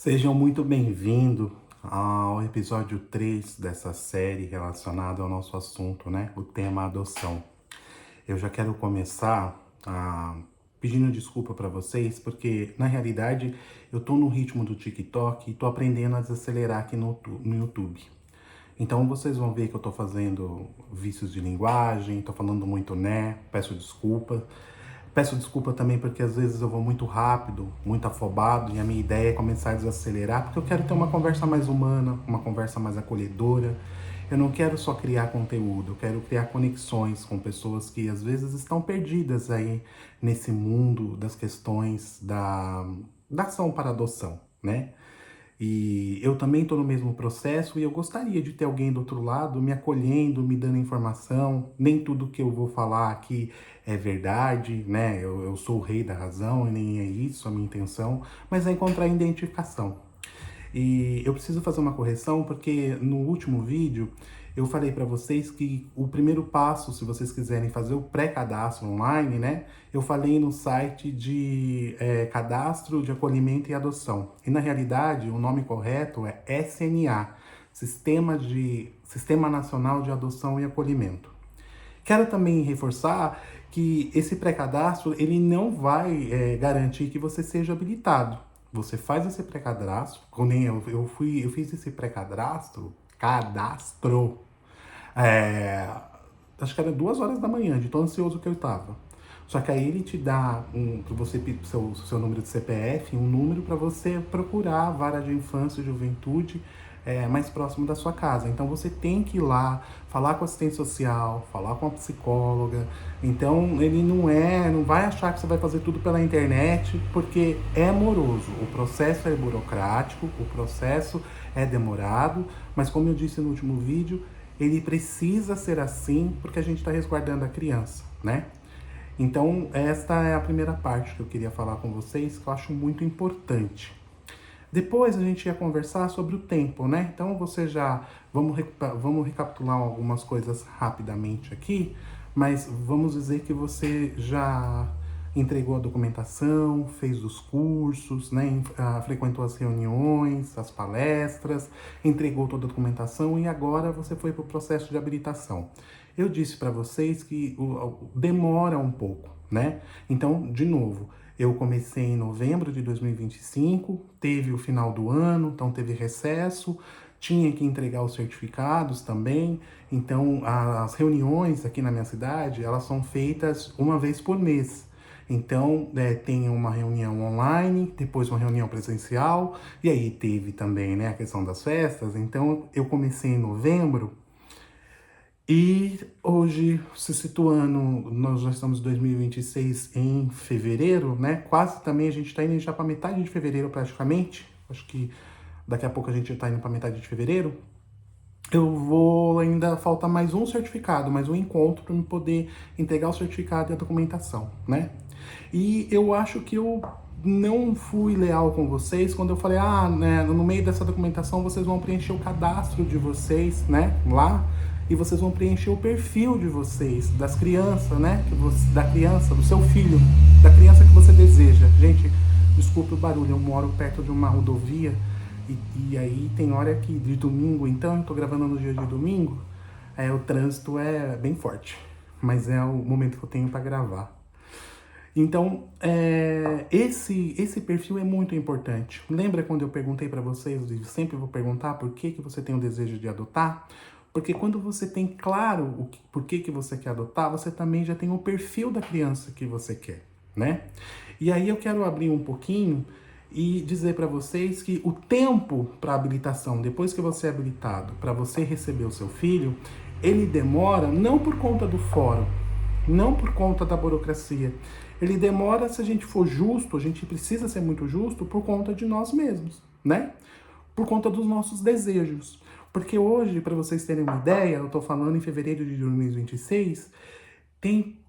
Sejam muito bem-vindos ao episódio 3 dessa série relacionada ao nosso assunto, né? O tema adoção. Eu já quero começar pedindo desculpa para vocês, porque na realidade eu tô no ritmo do TikTok e tô aprendendo a desacelerar aqui no YouTube. Então vocês vão ver que eu tô fazendo vícios de linguagem, tô falando muito né, peço desculpa. Peço desculpa também porque às vezes eu vou muito rápido, muito afobado, e a minha ideia é começar a desacelerar, porque eu quero ter uma conversa mais humana, uma conversa mais acolhedora. Eu não quero só criar conteúdo, eu quero criar conexões com pessoas que às vezes estão perdidas aí nesse mundo das questões da ação para adoção, né? E eu também estou no mesmo processo e eu gostaria de ter alguém do outro lado me acolhendo, me dando informação. Nem tudo que eu vou falar aqui é verdade, né? Eu sou o rei da razão e nem é isso a minha intenção, mas é encontrar identificação. E eu preciso fazer uma correção porque no último vídeo eu falei para vocês que o primeiro passo, se vocês quiserem fazer o pré-cadastro online, né? Eu falei no site de cadastro de acolhimento e adoção. E na realidade o nome correto é SNA, Sistema Nacional de Adoção e Acolhimento. Quero também reforçar que esse pré-cadastro ele não vai garantir que você seja habilitado. Você faz esse pré-cadastro, quando eu fiz esse cadastro, é, acho que era 2 horas da manhã, de tão ansioso que eu estava. Só que aí ele te dá você seu número de CPF, um número para você procurar a vara de infância e juventude mais próximo da sua casa. Então você tem que ir lá, falar com a assistente social, falar com a psicóloga. Então ele não vai achar que você vai fazer tudo pela internet, porque é moroso. O processo é burocrático, o processo é demorado, mas como eu disse no último vídeo, ele precisa ser assim porque a gente está resguardando a criança, né? Então, esta é a primeira parte que eu queria falar com vocês, que eu acho muito importante. Depois a gente ia conversar sobre o tempo, né? Então, você já... Vamos recapitular algumas coisas rapidamente aqui, mas vamos dizer que você já entregou a documentação, fez os cursos, né? Frequentou as reuniões, as palestras, entregou toda a documentação e agora você foi para o processo de habilitação. Eu disse para vocês que demora um pouco, né? Então, de novo, eu comecei em novembro de 2025, teve o final do ano, então teve recesso, tinha que entregar os certificados também. Então, as reuniões aqui na minha cidade, elas são feitas uma vez por mês. Então, tem uma reunião online, depois uma reunião presencial, e aí teve também, né, a questão das festas. Então, eu comecei em novembro, e hoje, se situando, nós já estamos em 2026 em fevereiro, né? Quase também a gente está indo já para metade de fevereiro praticamente. Acho que daqui a pouco a gente está indo para metade de fevereiro. Eu vou ainda falta mais um certificado, mais um encontro para me poder entregar o certificado e a documentação, né? E eu acho que eu não fui leal com vocês quando eu falei, né, no meio dessa documentação vocês vão preencher o cadastro de vocês, né, lá, e vocês vão preencher o perfil de vocês, das crianças, né, da criança, do seu filho, da criança que você deseja. Gente, desculpe o barulho, eu moro perto de uma rodovia e aí tem hora que de domingo, então eu tô gravando no dia de domingo, o trânsito é bem forte, mas é o momento que eu tenho para gravar. Então, esse perfil é muito importante. Lembra quando eu perguntei para vocês, e sempre vou perguntar por que você tem o desejo de adotar? Porque quando você tem claro por que você quer adotar, você também já tem o perfil da criança que você quer, né? E aí eu quero abrir um pouquinho e dizer para vocês que o tempo para habilitação, depois que você é habilitado, para você receber o seu filho, ele demora não por conta do fórum, não por conta da burocracia. Ele demora, se a gente for justo, a gente precisa ser muito justo por conta de nós mesmos, né? Por conta dos nossos desejos. Porque hoje, para vocês terem uma ideia, eu estou falando em fevereiro de 2026, tem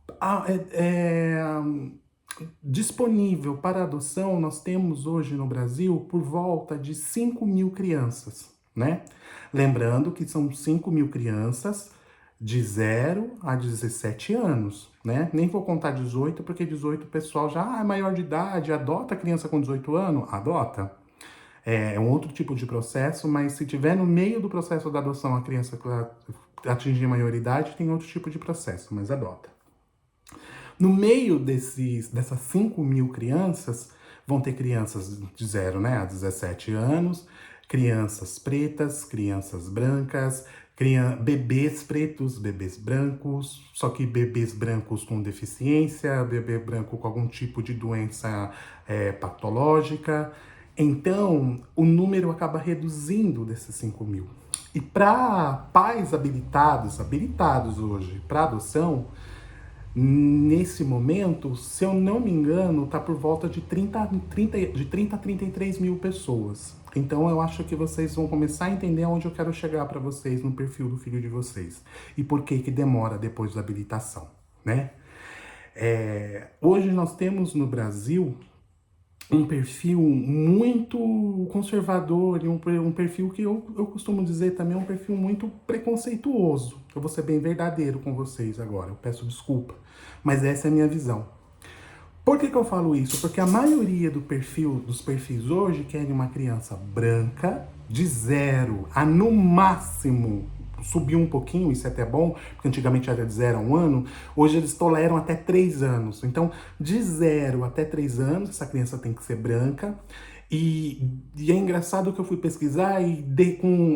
disponível para adoção, nós temos hoje no Brasil por volta de 5.000 crianças, né? Lembrando que são 5.000 crianças de 0 a 17 anos, né? Nem vou contar 18, porque 18 o pessoal já é maior de idade, adota a criança com 18 anos, adota. é um outro tipo de processo, mas se tiver no meio do processo da adoção a criança atingir a maioridade, tem outro tipo de processo, mas adota. No meio dessas 5 mil crianças, vão ter crianças de 0, né, a 17 anos, crianças pretas, crianças brancas, bebês pretos, bebês brancos, só que bebês brancos com deficiência, bebê branco com algum tipo de doença patológica. Então, o número acaba reduzindo desses 5 mil. E para pais habilitados hoje para adoção, nesse momento, se eu não me engano, está por volta de 30 a 33 mil pessoas. Então eu acho que vocês vão começar a entender onde eu quero chegar para vocês no perfil do filho de vocês. E por que demora depois da habilitação, né? Hoje nós temos no Brasil um perfil muito conservador e um perfil que eu costumo dizer também um perfil muito preconceituoso. Eu vou ser bem verdadeiro com vocês agora, eu peço desculpa, mas essa é a minha visão. Por que eu falo isso? Porque a maioria dos perfis hoje querem uma criança branca, de 0 a no máximo subiu um pouquinho, isso é até bom, porque antigamente era de 0 a 1 ano, hoje eles toleram até 3 anos. Então, de 0 até 3 anos, essa criança tem que ser branca. E é engraçado que eu fui pesquisar e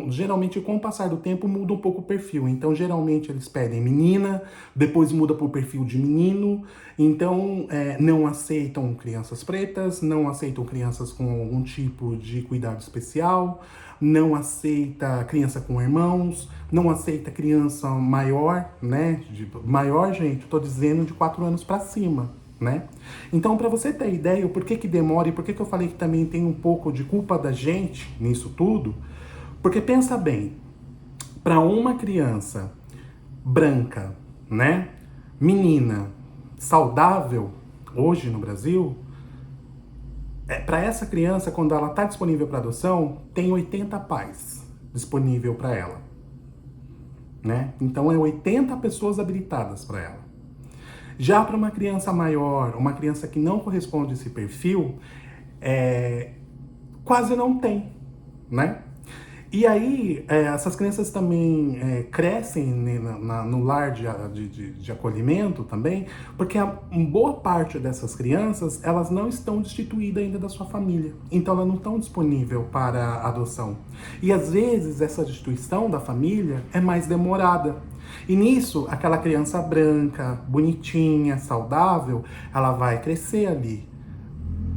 geralmente com o passar do tempo muda um pouco o perfil. Então, geralmente eles pedem menina, depois muda para o perfil de menino. Então, não aceitam crianças pretas, não aceitam crianças com algum tipo de cuidado especial, não aceita criança com irmãos, não aceita criança maior, né? Maior, gente, tô dizendo de 4 anos para cima, né? Então, para você ter ideia, o porquê que demora e porquê que eu falei que também tem um pouco de culpa da gente nisso tudo, porque pensa bem, para uma criança branca, né? Menina, saudável, hoje no Brasil, para essa criança, quando ela está disponível para adoção, tem 80 pais disponível para ela, né? Então é 80 pessoas habilitadas para ela. Já para uma criança maior, uma criança que não corresponde a esse perfil, quase não tem, né? E aí, essas crianças também crescem no lar de acolhimento também, porque uma boa parte dessas crianças, elas não estão destituídas ainda da sua família. Então, elas não estão disponíveis para adoção. E, às vezes, essa destituição da família é mais demorada. E nisso, aquela criança branca, bonitinha, saudável, ela vai crescer ali.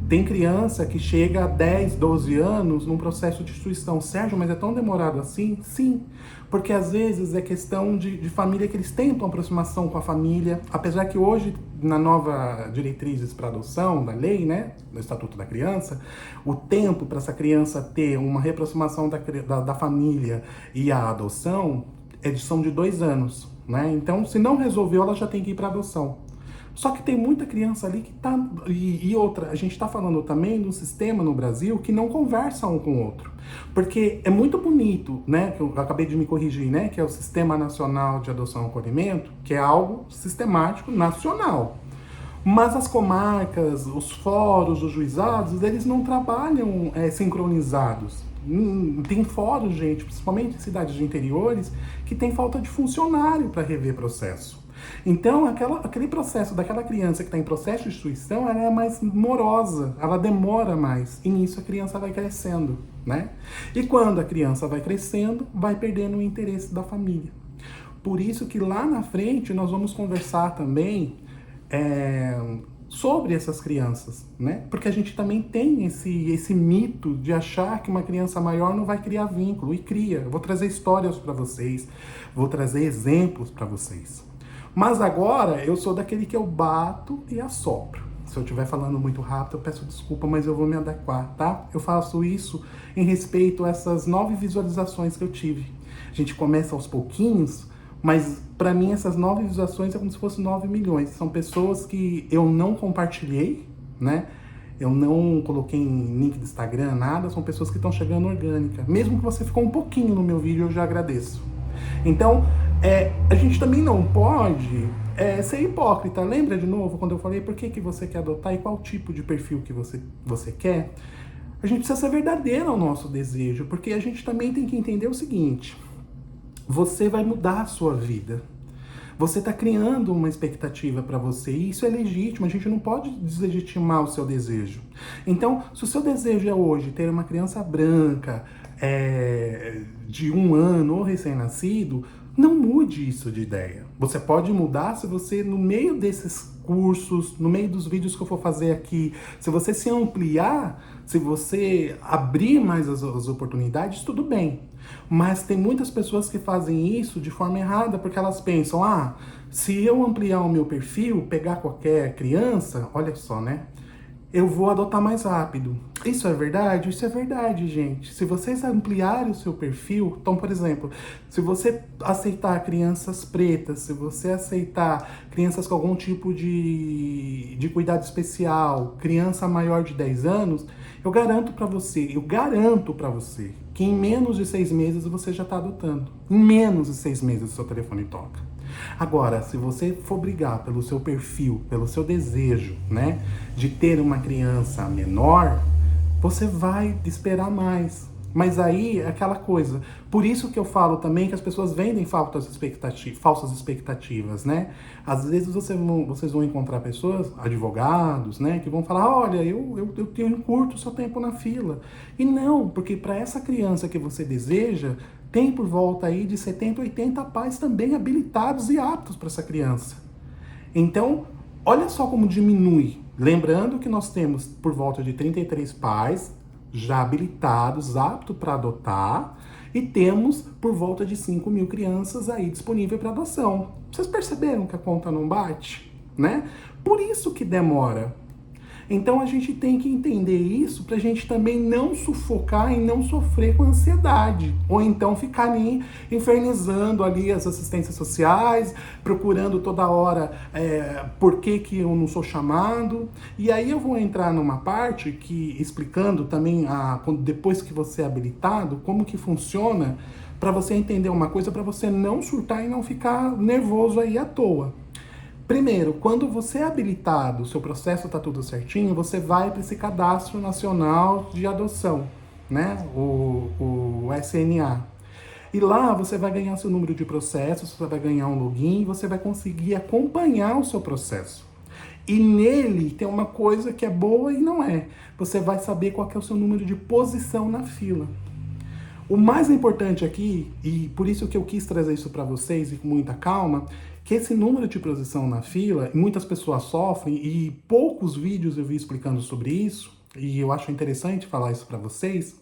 Tem criança que chega a 10, 12 anos num processo de destituição. Sérgio, mas é tão demorado assim? Sim, porque às vezes é questão de família que eles tentam aproximação com a família, apesar que hoje, na nova diretrizes para adoção da lei, né, do Estatuto da Criança, o tempo para essa criança ter uma reaproximação da família e a adoção são de 2 anos, né? Então, se não resolveu, ela já tem que ir para adoção. Só que tem muita criança ali que tá... E outra, a gente tá falando também de um sistema no Brasil que não conversa um com o outro. Porque é muito bonito, né? Que eu acabei de me corrigir, né? Que é o Sistema Nacional de Adoção e Acolhimento, que é algo sistemático nacional. Mas as comarcas, os fóruns, os juizados, eles não trabalham sincronizados. Tem fóruns, gente, principalmente em cidades de interiores, que tem falta de funcionário para rever processo. Então, aquele processo daquela criança que está em processo de destituição, ela é mais morosa, ela demora mais. E nisso a criança vai crescendo, né? E quando a criança vai crescendo, vai perdendo o interesse da família. Por isso que lá na frente nós vamos conversar também sobre essas crianças, né? Porque a gente também tem esse mito de achar que uma criança maior não vai criar vínculo, e cria. Eu vou trazer histórias para vocês, vou trazer exemplos para vocês. Mas agora eu sou daquele que eu bato e assopro. Se eu estiver falando muito rápido, eu peço desculpa, mas eu vou me adequar, tá? Eu faço isso em respeito a essas 9 visualizações que eu tive. A gente começa aos pouquinhos, mas para mim essas 9 visualizações é como se fossem 9 milhões. São pessoas que eu não compartilhei, né? Eu não coloquei em link do Instagram, nada. São pessoas que estão chegando orgânica. Mesmo que você ficou um pouquinho no meu vídeo, eu já agradeço. Então, a gente também não pode ser hipócrita. Lembra de novo quando eu falei por que você quer adotar e qual tipo de perfil que você quer? A gente precisa ser verdadeiro ao nosso desejo, porque a gente também tem que entender o seguinte: você vai mudar a sua vida. Você está criando uma expectativa para você e isso é legítimo, a gente não pode deslegitimar o seu desejo. Então, se o seu desejo é hoje ter uma criança branca, de 1 ano ou recém-nascido, não mude isso de ideia. Você pode mudar se você, no meio desses cursos, no meio dos vídeos que eu for fazer aqui, se você se ampliar, se você abrir mais as oportunidades, tudo bem. Mas tem muitas pessoas que fazem isso de forma errada, porque elas pensam, se eu ampliar o meu perfil, pegar qualquer criança, olha só, né? Eu vou adotar mais rápido. Isso é verdade? Isso é verdade, gente. Se vocês ampliarem o seu perfil, então, por exemplo, se você aceitar crianças pretas, se você aceitar crianças com algum tipo de cuidado especial, criança maior de 10 anos, eu garanto para você, que em menos de 6 meses você já está adotando. Em menos de 6 meses o seu telefone toca. Agora, se você for brigar pelo seu perfil, pelo seu desejo, né, de ter uma criança menor, você vai esperar mais. Mas aí é aquela coisa. Por isso que eu falo também que as pessoas vendem falsas expectativas, né? Às vezes vocês vão encontrar pessoas, advogados, né, que vão falar, olha, eu encurto o seu tempo na fila. E não, porque para essa criança que você deseja, tem por volta aí de 70, 80 pais também habilitados e aptos para essa criança. Então, olha só como diminui. Lembrando que nós temos por volta de 33 pais já habilitados, aptos para adotar, e temos por volta de 5.000 crianças aí disponíveis para adoção. Vocês perceberam que a conta não bate, né? Por isso que demora. Então a gente tem que entender isso para a gente também não sufocar e não sofrer com ansiedade. Ou então ficar ali infernizando ali as assistências sociais, procurando toda hora por que eu não sou chamado. E aí eu vou entrar numa parte que explicando também, depois que você é habilitado, como que funciona, para você entender uma coisa, para você não surtar e não ficar nervoso aí à toa. Primeiro, quando você é habilitado, o seu processo está tudo certinho, você vai para esse Cadastro Nacional de Adoção, né? O SNA. E lá você vai ganhar seu número de processos, você vai ganhar um login e você vai conseguir acompanhar o seu processo. E nele tem uma coisa que é boa e não é. Você vai saber qual que é o seu número de posição na fila. O mais importante aqui, e por isso que eu quis trazer isso para vocês e com muita calma, que esse número de posição na fila, muitas pessoas sofrem e poucos vídeos eu vi explicando sobre isso, e eu acho interessante falar isso para vocês,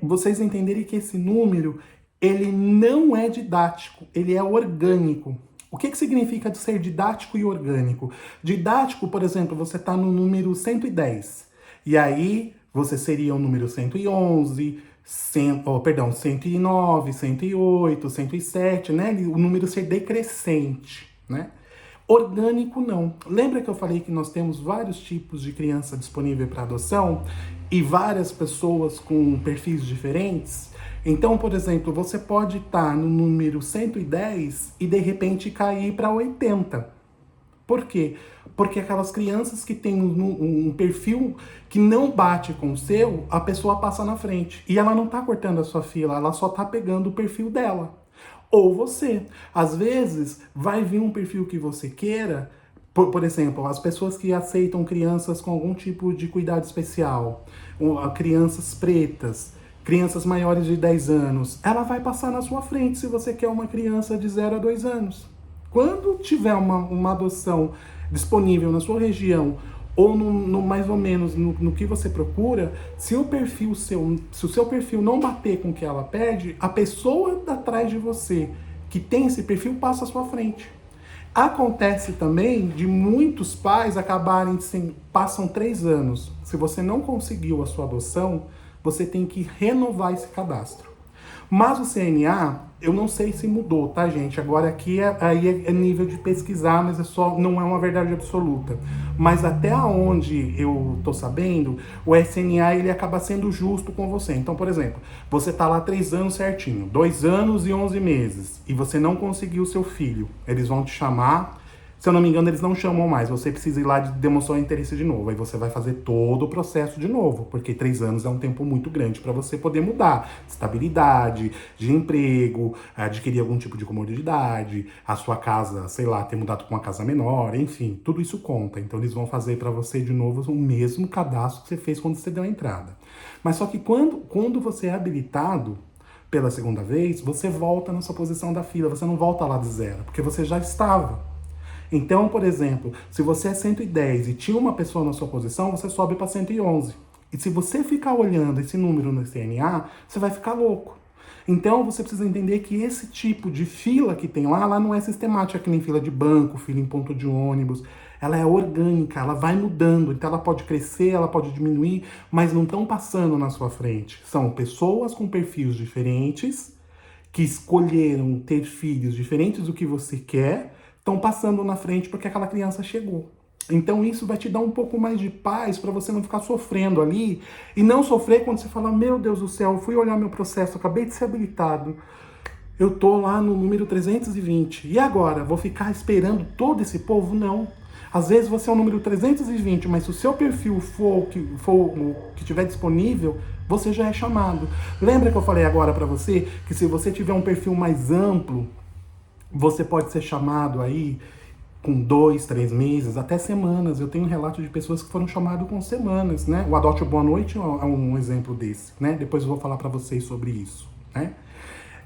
vocês entenderem que esse número, ele não é didático, ele é orgânico. O que significa de ser didático e orgânico? Didático, por exemplo, você está no número 110, e aí você seria o número 111, 109, 108, 107, né? O número ser decrescente, né? Orgânico não. Lembra que eu falei que nós temos vários tipos de criança disponível para adoção e várias pessoas com perfis diferentes? Então, por exemplo, você pode estar no número 110 e de repente cair para 80. Por quê? Porque aquelas crianças que têm um perfil que não bate com o seu, a pessoa passa na frente. E ela não está cortando a sua fila, ela só está pegando o perfil dela. Ou você. Às vezes, vai vir um perfil que você queira, por exemplo, as pessoas que aceitam crianças com algum tipo de cuidado especial, crianças pretas, crianças maiores de 10 anos, ela vai passar na sua frente se você quer uma criança de 0 a 2 anos. Quando tiver uma adoção disponível na sua região ou no mais ou menos no que você procura, se o seu perfil não bater com o que ela pede, a pessoa atrás de você que tem esse perfil passa à sua frente. Acontece também de muitos pais passam 3 anos. Se você não conseguiu a sua adoção, você tem que renovar esse cadastro. Mas o CNA, eu não sei se mudou, tá, gente? Agora aqui é nível de pesquisar, mas não é uma verdade absoluta. Mas até onde eu tô sabendo, o SNA ele acaba sendo justo com você. Então, por exemplo, você tá lá 3 anos certinho, 2 anos e 11 meses, e você não conseguiu o seu filho. Eles vão te chamar, Se eu não me engano, eles não chamam mais. Você precisa ir lá de demonstrar interesse de novo. Aí você vai fazer todo o processo de novo, porque 3 anos é um tempo muito grande para você poder mudar. Estabilidade, de emprego, adquirir algum tipo de comodidade, a sua casa, sei lá, ter mudado para uma casa menor, enfim, tudo isso conta. Então eles vão fazer para você de novo o mesmo cadastro que você fez quando você deu a entrada. Mas só que quando você é habilitado pela segunda vez, você volta na sua posição da fila, você não volta lá de zero, porque você já estava. Então, por exemplo, se você é 110 e tinha uma pessoa na sua posição, você sobe para 111. E se você ficar olhando esse número no CNA, você vai ficar louco. Então, você precisa entender que esse tipo de fila que tem lá, ela não é sistemática, que nem fila de banco, fila em ponto de ônibus. Ela é orgânica, ela vai mudando. Então, ela pode crescer, ela pode diminuir, mas não estão passando na sua frente. São pessoas com perfis diferentes, que escolheram ter filhos diferentes do que você quer, estão passando na frente porque aquela criança chegou. Então isso vai te dar um pouco mais de paz para você não ficar sofrendo ali e não sofrer quando você fala, meu Deus do céu, eu fui olhar meu processo, acabei de ser habilitado, eu tô lá no número 320, e agora? Vou ficar esperando todo esse povo? Não. Às vezes você é o número 320, mas se o seu perfil for o que tiver disponível, você já é chamado. Lembra que eu falei agora para você que se você tiver um perfil mais amplo, você pode ser chamado aí com 2, 3 meses, até semanas. Eu tenho um relato de pessoas que foram chamadas com semanas, né? O Adote Boa Noite é um exemplo desse, né? Depois eu vou falar para vocês sobre isso, né?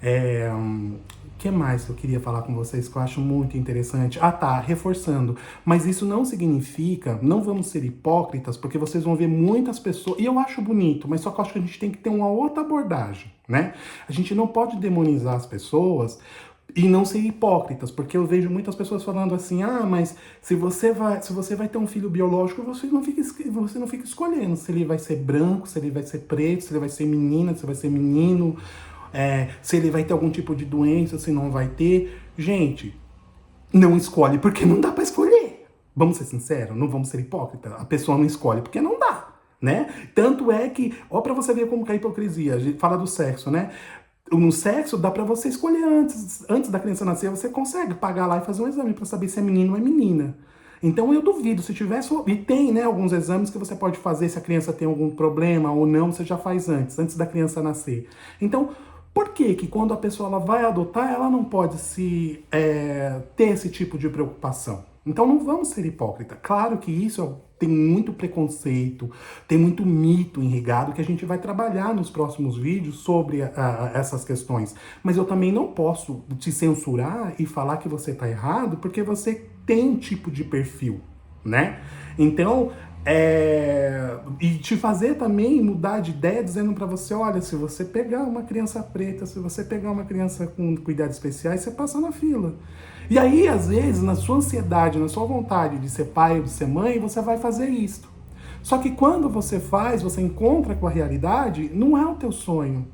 O que mais que eu queria falar com vocês que eu acho muito interessante? Ah, tá, reforçando. Mas isso não significa, não vamos ser hipócritas, porque vocês vão ver muitas pessoas, e eu acho bonito, mas só que eu acho que a gente tem que ter uma outra abordagem, né? A gente não pode demonizar as pessoas e não ser hipócritas, porque eu vejo muitas pessoas falando assim, mas se você vai ter um filho biológico, você não fica escolhendo se ele vai ser branco, se ele vai ser preto, se ele vai ser menina, se ele vai ser menino, se ele vai ter algum tipo de doença, se não vai ter. Gente, não escolhe porque não dá pra escolher. Vamos ser sinceros, não vamos ser hipócritas. A pessoa não escolhe porque não dá, né? Tanto é que, ó, pra você ver como que é a hipocrisia, a gente fala do sexo, né? No sexo, dá pra você escolher antes da criança nascer, você consegue pagar lá e fazer um exame pra saber se é menino ou é menina. Então eu duvido, se tivesse, e tem, né, alguns exames que você pode fazer se a criança tem algum problema ou não, você já faz antes da criança nascer. Então, por que que quando a pessoa ela vai adotar, ela não pode ter esse tipo de preocupação? Então não vamos ser hipócritas. Claro que isso tem muito preconceito, tem muito mito enregado que a gente vai trabalhar nos próximos vídeos sobre essas questões. Mas eu também não posso te censurar e falar que você está errado porque você tem um tipo de perfil, né? Então, e te fazer também mudar de ideia dizendo para você, olha, se você pegar uma criança preta, se você pegar uma criança com cuidados especiais, você passa na fila. E aí, às vezes, na sua ansiedade, na sua vontade de ser pai ou de ser mãe, você vai fazer isso. Só que quando você faz, você encontra com a realidade, não é o teu sonho.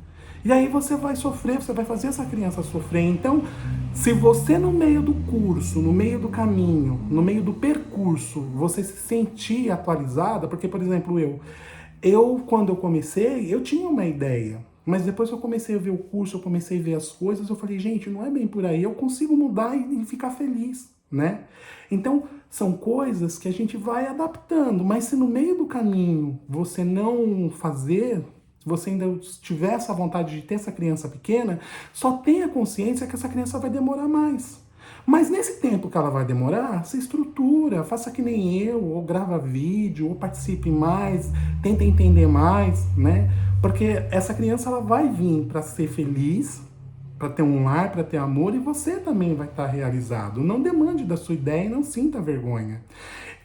E aí você vai sofrer, você vai fazer essa criança sofrer. Então, se você no meio do curso, no meio do caminho, no meio do percurso, você se sentir atualizada, porque, por exemplo, quando eu comecei, eu tinha uma ideia. Mas depois que eu comecei a ver o curso, eu comecei a ver as coisas, eu falei, gente, não é bem por aí, eu consigo mudar e ficar feliz, né? Então, são coisas que a gente vai adaptando, mas se no meio do caminho você não fazer, se você ainda tiver essa vontade de ter essa criança pequena, só tenha consciência que essa criança vai demorar mais. Mas nesse tempo que ela vai demorar, se estrutura, faça que nem eu, ou grava vídeo, ou participe mais, tenta entender mais, né? Porque essa criança ela vai vir para ser feliz, para ter um lar, para ter amor, e você também vai estar realizado. Não demande da sua ideia e não sinta vergonha.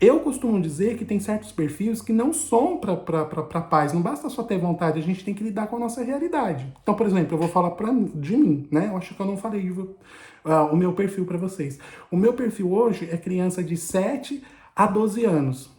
Eu costumo dizer que tem certos perfis que não são para paz, não basta só ter vontade, a gente tem que lidar com a nossa realidade. Então, por exemplo, eu vou falar de mim, né? Eu acho que eu não falei o meu perfil para vocês. O meu perfil hoje é criança de 7 a 12 anos.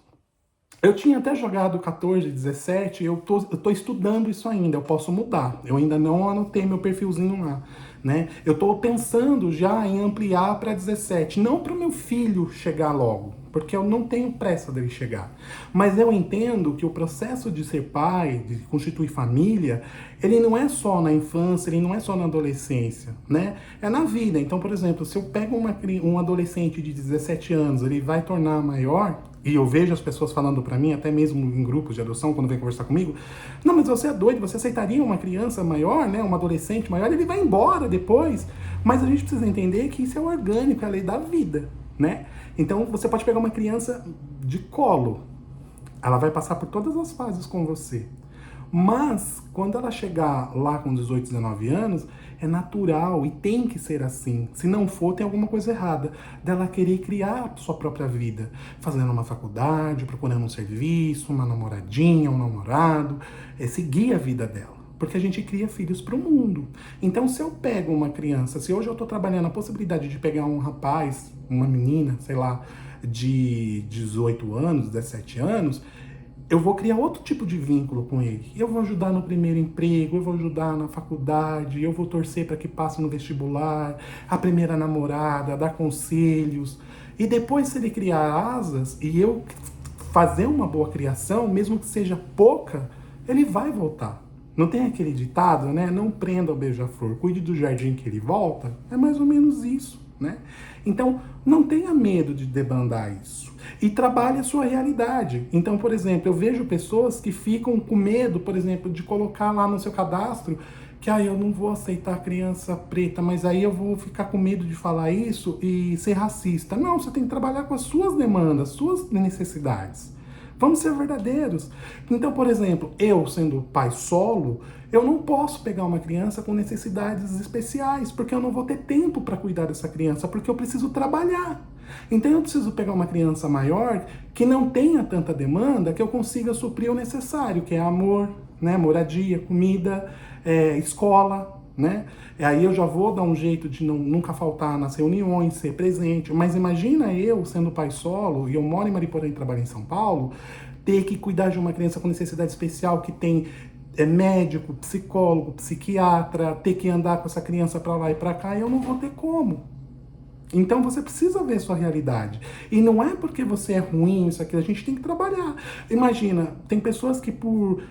Eu tinha até jogado 14, 17, eu tô estudando isso ainda, eu posso mudar. Eu ainda não anotei meu perfilzinho lá, né? Eu tô pensando já em ampliar para 17, não para o meu filho chegar logo, porque eu não tenho pressa dele chegar. Mas eu entendo que o processo de ser pai, de constituir família, ele não é só na infância, ele não é só na adolescência, né? É na vida. Então, por exemplo, se eu pego um adolescente de 17 anos, ele vai tornar maior, e eu vejo as pessoas falando para mim, até mesmo em grupos de adoção, quando vem conversar comigo, não, mas você é doido, você aceitaria uma criança maior, né, uma adolescente maior, ele vai embora depois. Mas a gente precisa entender que isso é orgânico, é a lei da vida, né? Então você pode pegar uma criança de colo, ela vai passar por todas as fases com você. Mas, quando ela chegar lá com 18, 19 anos, é natural e tem que ser assim. Se não for, tem alguma coisa errada. Dela querer criar a sua própria vida. Fazendo uma faculdade, procurando um serviço, uma namoradinha, um namorado. Seguir a vida dela. Porque a gente cria filhos para o mundo. Então, se eu pego uma criança, se hoje eu estou trabalhando a possibilidade de pegar um rapaz, uma menina, sei lá, de 18 anos, 17 anos, eu vou criar outro tipo de vínculo com ele. Eu vou ajudar no primeiro emprego, eu vou ajudar na faculdade, eu vou torcer para que passe no vestibular, a primeira namorada, dar conselhos. E depois, se ele criar asas e eu fazer uma boa criação, mesmo que seja pouca, ele vai voltar. Não tem aquele ditado, né? Não prenda o beija-flor, cuide do jardim que ele volta. É mais ou menos isso, né? Então, não tenha medo de debandar isso. E trabalhe a sua realidade. Então, por exemplo, eu vejo pessoas que ficam com medo, por exemplo, de colocar lá no seu cadastro que eu não vou aceitar criança preta, mas aí eu vou ficar com medo de falar isso e ser racista. Não, você tem que trabalhar com as suas demandas, suas necessidades. Vamos ser verdadeiros. Então, por exemplo, eu sendo pai solo, eu não posso pegar uma criança com necessidades especiais, porque eu não vou ter tempo para cuidar dessa criança, porque eu preciso trabalhar. Então eu preciso pegar uma criança maior que não tenha tanta demanda, que eu consiga suprir o necessário, que é amor, né, moradia, comida, escola, né? E aí eu já vou dar um jeito de nunca faltar nas reuniões, ser presente. Mas imagina eu, sendo pai solo, e eu moro em Mariporã e trabalho em São Paulo, ter que cuidar de uma criança com necessidade especial que tem médico, psicólogo, psiquiatra, ter que andar com essa criança para lá e para cá, e eu não vou ter como. Então você precisa ver sua realidade. E não é porque você é ruim, isso aqui, a gente tem que trabalhar. Imagina, tem pessoas que por...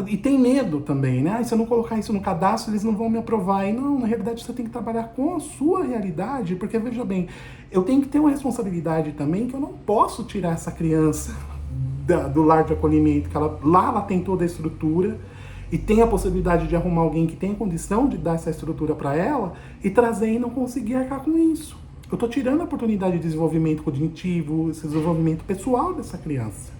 e tem medo também, né? Se eu não colocar isso no cadastro, eles não vão me aprovar. E não, na realidade você tem que trabalhar com a sua realidade, porque veja bem, eu tenho que ter uma responsabilidade também que eu não posso tirar essa criança do lar de acolhimento, que ela tem toda a estrutura, e tem a possibilidade de arrumar alguém que tenha condição de dar essa estrutura para ela e trazer e não conseguir arcar com isso. Eu estou tirando a oportunidade de desenvolvimento cognitivo, esse desenvolvimento pessoal dessa criança.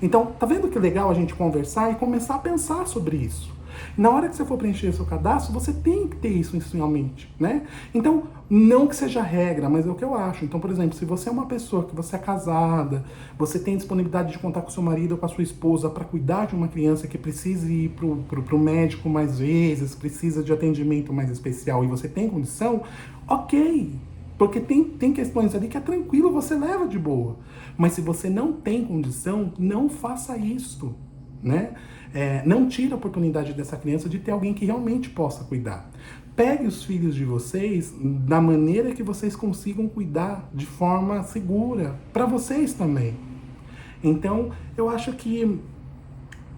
Então, tá vendo que legal a gente conversar e começar a pensar sobre isso? Na hora que você for preencher seu cadastro, você tem que ter isso inicialmente, né? Então, não que seja regra, mas é o que eu acho. Então, por exemplo, se você é uma pessoa que você é casada, você tem disponibilidade de contar com seu marido ou com a sua esposa para cuidar de uma criança que precisa ir pro médico mais vezes, precisa de atendimento mais especial e você tem condição, ok. Porque tem questões ali que é tranquilo, você leva de boa. Mas se você não tem condição, não faça isso, né? Não tire a oportunidade dessa criança de ter alguém que realmente possa cuidar. Pegue os filhos de vocês da maneira que vocês consigam cuidar de forma segura, para vocês também. Então, eu acho que,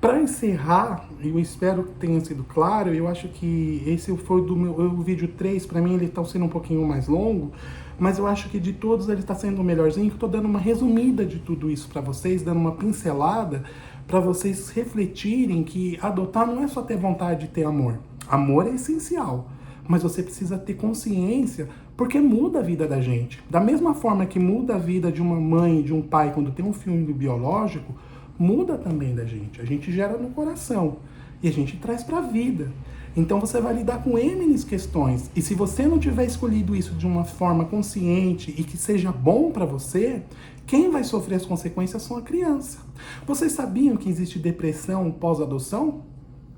para encerrar, eu espero que tenha sido claro, eu acho que esse foi o vídeo 3, para mim ele está sendo um pouquinho mais longo, mas eu acho que de todos ele está sendo o melhorzinho, que eu estou dando uma resumida de tudo isso para vocês, dando uma pincelada, para vocês refletirem que adotar não é só ter vontade de ter amor. Amor é essencial, mas você precisa ter consciência, porque muda a vida da gente. Da mesma forma que muda a vida de uma mãe e de um pai quando tem um filho biológico, muda também da gente. A gente gera no coração e a gente traz para a vida. Então você vai lidar com N questões. E se você não tiver escolhido isso de uma forma consciente e que seja bom para você, quem vai sofrer as consequências são a criança. Vocês sabiam que existe depressão pós-adoção?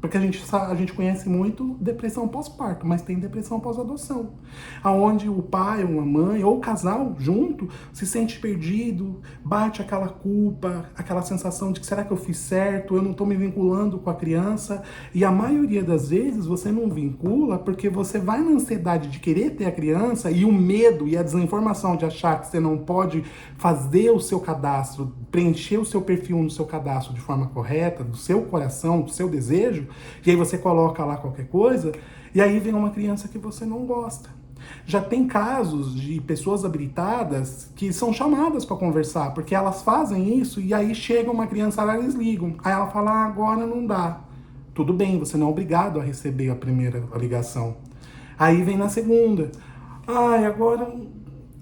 Porque a gente conhece muito depressão pós-parto, mas tem depressão pós-adoção. Onde o pai ou a mãe, ou o casal junto, se sente perdido, bate aquela culpa, aquela sensação de que será que eu fiz certo, eu não estou me vinculando com a criança. E a maioria das vezes você não vincula porque você vai na ansiedade de querer ter a criança e o medo e a desinformação de achar que você não pode fazer o seu cadastro, preencher o seu perfil no seu cadastro de forma correta, do seu coração, do seu desejo, e aí você coloca lá qualquer coisa, e aí vem uma criança que você não gosta. Já tem casos de pessoas habilitadas que são chamadas para conversar, porque elas fazem isso, e aí chega uma criança lá e eles ligam. Aí ela fala, agora não dá. Tudo bem, você não é obrigado a receber a primeira ligação. Aí vem na segunda. Agora...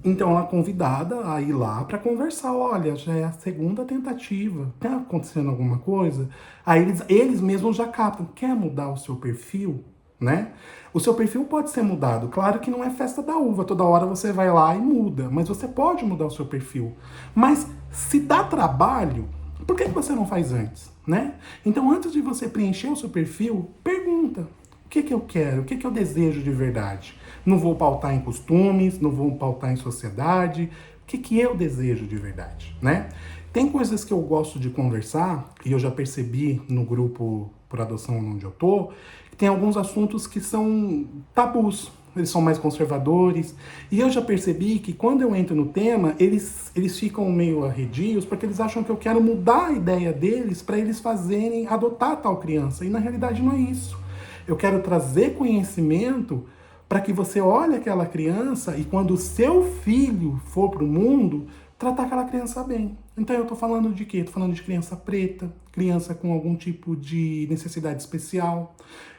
Então ela é convidada a ir lá para conversar. Olha, já é a segunda tentativa. Tá acontecendo alguma coisa? Aí eles mesmos já captam. Quer mudar o seu perfil? Né? O seu perfil pode ser mudado. Claro que não é festa da uva. Toda hora você vai lá e muda. Mas você pode mudar o seu perfil. Mas se dá trabalho, por que você não faz antes? Né? Então antes de você preencher o seu perfil, pergunta. O que eu quero? O que eu desejo de verdade? Não vou pautar em costumes, não vou pautar em sociedade. O que eu desejo de verdade, né? Tem coisas que eu gosto de conversar, e eu já percebi no grupo por adoção onde eu tô, que tem alguns assuntos que são tabus. Eles são mais conservadores. E eu já percebi que quando eu entro no tema, eles ficam meio arredios, porque eles acham que eu quero mudar a ideia deles para eles fazerem, adotar tal criança. E na realidade não é isso. Eu quero trazer conhecimento para que você olhe aquela criança e quando o seu filho for para o mundo, tratar aquela criança bem. Então eu estou falando de quê? Estou falando de criança preta, criança com algum tipo de necessidade especial,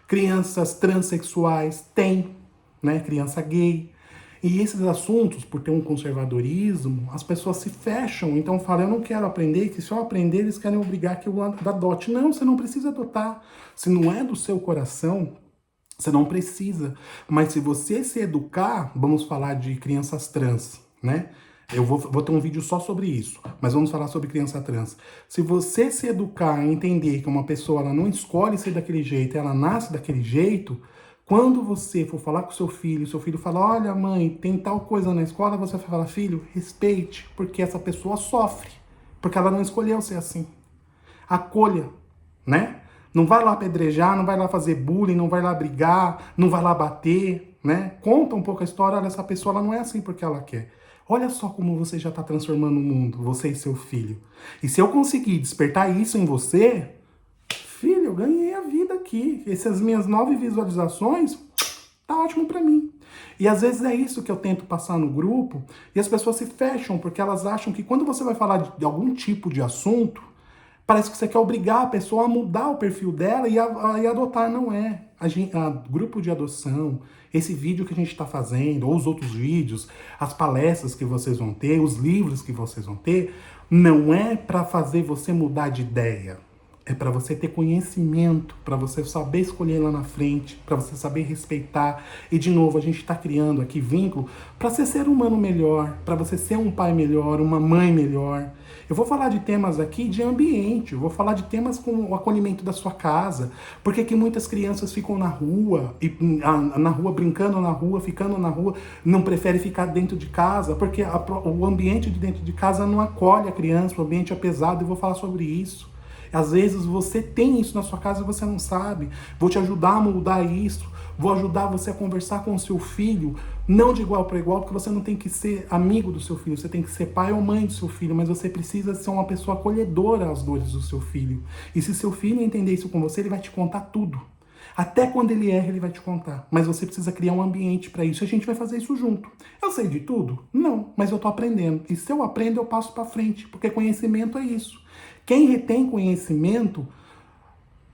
crianças transexuais, né? Criança gay. E esses assuntos, por ter um conservadorismo, as pessoas se fecham. Então falam, eu não quero aprender, que se eu aprender eles querem obrigar que eu adote. Não, você não precisa adotar. Se não é do seu coração, você não precisa. Mas se você se educar, vamos falar de crianças trans, né? Eu vou ter um vídeo só sobre isso, mas vamos falar sobre criança trans. Se você se educar e entender que uma pessoa ela não escolhe ser daquele jeito, ela nasce daquele jeito, quando você for falar com seu filho fala, olha mãe, tem tal coisa na escola, você vai falar, filho, respeite, porque essa pessoa sofre, porque ela não escolheu ser assim. Acolha, né? Não vai lá apedrejar, não vai lá fazer bullying, não vai lá brigar, não vai lá bater, né? Conta um pouco a história, olha, essa pessoa ela não é assim porque ela quer. Olha só como você já está transformando o mundo, você e seu filho. E se eu conseguir despertar isso em você, filho, eu ganhei a vida aqui. Essas minhas 9 visualizações, tá ótimo para mim. E às vezes é isso que eu tento passar no grupo, e as pessoas se fecham, porque elas acham que quando você vai falar de algum tipo de assunto, parece que você quer obrigar a pessoa a mudar o perfil dela e adotar. Não é. A grupo de adoção, esse vídeo que a gente está fazendo, ou os outros vídeos, as palestras que vocês vão ter, os livros que vocês vão ter, não é para fazer você mudar de ideia. É para você ter conhecimento, para você saber escolher lá na frente, para você saber respeitar. E, de novo, a gente está criando aqui vínculo para você ser um humano melhor, para você ser um pai melhor, uma mãe melhor. Eu vou falar de temas aqui de ambiente, eu vou falar de temas como o acolhimento da sua casa, porque que muitas crianças ficam na rua, brincando na rua, ficando na rua, não preferem ficar dentro de casa, porque o ambiente de dentro de casa não acolhe a criança, o ambiente é pesado, e eu vou falar sobre isso. Às vezes você tem isso na sua casa e você não sabe. Vou te ajudar a mudar isso. Vou ajudar você a conversar com o seu filho, não de igual para igual, porque você não tem que ser amigo do seu filho, você tem que ser pai ou mãe do seu filho, mas você precisa ser uma pessoa acolhedora às dores do seu filho. E se seu filho entender isso com você, ele vai te contar tudo. Até quando ele erra, ele vai te contar. Mas você precisa criar um ambiente para isso. A gente vai fazer isso junto. Eu sei de tudo? Não, mas eu tô aprendendo. E se eu aprendo, eu passo para frente, porque conhecimento é isso. Quem retém conhecimento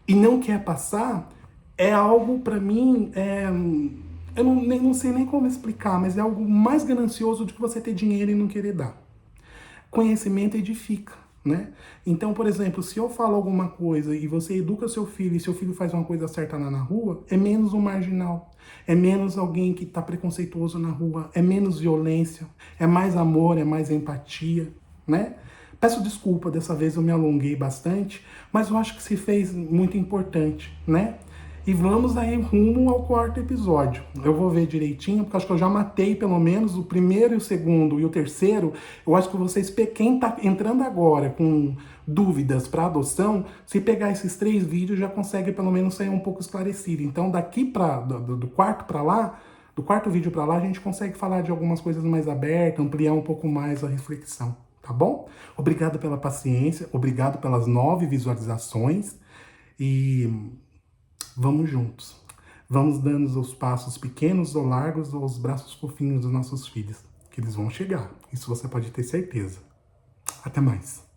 e não quer passar, é algo, para mim, eu não sei nem como explicar, mas é algo mais ganancioso do que você ter dinheiro e não querer dar. Conhecimento edifica, né? Então, por exemplo, se eu falo alguma coisa e você educa seu filho e seu filho faz uma coisa certa lá na rua, é menos um marginal, é menos alguém que está preconceituoso na rua, é menos violência, é mais amor, é mais empatia, né? Peço desculpa, dessa vez eu me alonguei bastante, mas eu acho que se fez muito importante, né? E vamos aí rumo ao quarto episódio. Eu vou ver direitinho, porque acho que eu já matei pelo menos o primeiro, o segundo e o terceiro. Eu acho que vocês, quem tá entrando agora com dúvidas para adoção, se pegar esses 3 vídeos já consegue pelo menos sair um pouco esclarecido. Então daqui do quarto para lá, do quarto vídeo para lá, a gente consegue falar de algumas coisas mais abertas, ampliar um pouco mais a reflexão, tá bom? Obrigado pela paciência, obrigado pelas 9 visualizações e vamos juntos. Vamos dando os passos pequenos ou largos aos braços fofinhos dos nossos filhos, que eles vão chegar. Isso você pode ter certeza. Até mais.